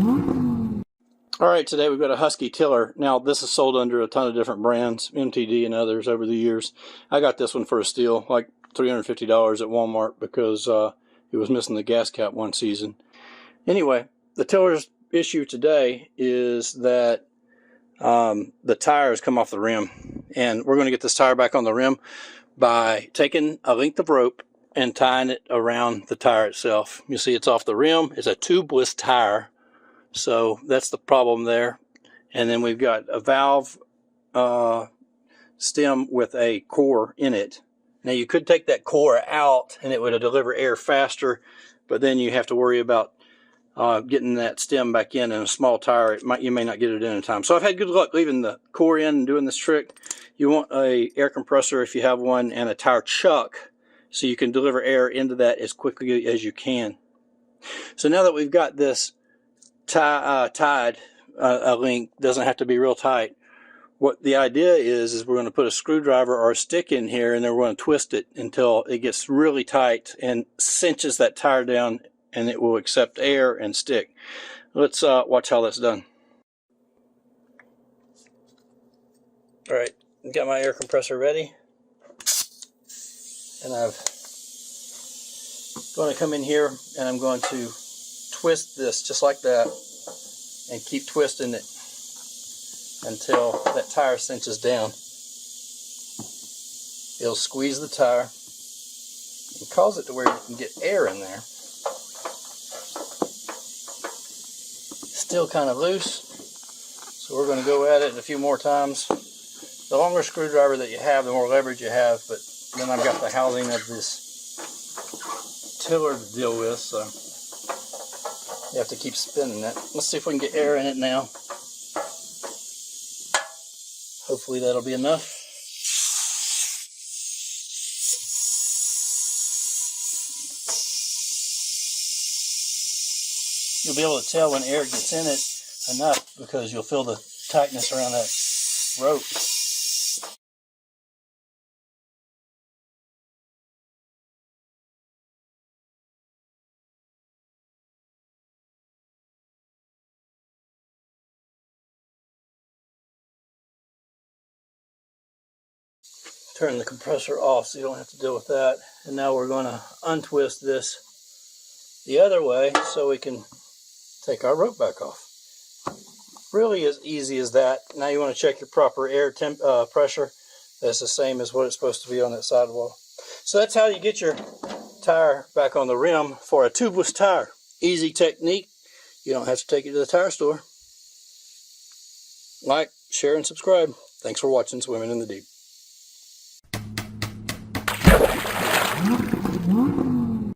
Alright, today we've got a Husky tiller. Now this is sold under a ton of different brands, MTD and others over the years. I got this one for a steal, like $350 at Walmart, because it was missing the gas cap one season. Anyway, the tiller's issue today is that the tires come off the rim. And we're going to get this tire back on the rim by taking a length of rope and tying it around the tire itself. You see it's off the rim. It's a tubeless tire. So that's the problem there. And then we've got a valve stem with a core in it. Now you could take that core out and it would deliver air faster, but then you have to worry about getting that stem back in a small tire. You may not get it in time. So I've had good luck leaving the core in and doing this trick. You want a air compressor if you have one, and a tire chuck so you can deliver air into that as quickly as you can. So now that we've got this tied, a link doesn't have to be real tight. What the idea is we're going to put a screwdriver or a stick in here, and then we're going to twist it until it gets really tight and cinches that tire down, and it will accept air and stick. Let's watch how that's done. Alright, got my air compressor ready, and I'm going to come in here and I'm going to twist this just like that and keep twisting it until that tire cinches down. It'll squeeze the tire and cause it to where you can get air in there. Still kind of loose, so we're going to go at it a few more times. The longer screwdriver that you have, the more leverage you have, but then I've got the housing of this tiller to deal with, so you have to keep spinning it. Let's see if we can get air in it now. Hopefully that'll be enough. You'll be able to tell when air gets in it enough because you'll feel the tightness around that rope. Turn the compressor off so you don't have to deal with that. And now we're going to untwist this the other way so we can take our rope back off. Really as easy as that. Now you want to check your proper air pressure. That's the same as what it's supposed to be on that sidewall. So that's how you get your tire back on the rim for a tubeless tire. Easy technique. You don't have to take it to the tire store. Like, share, and subscribe. Thanks for watching Swimming in the Deep.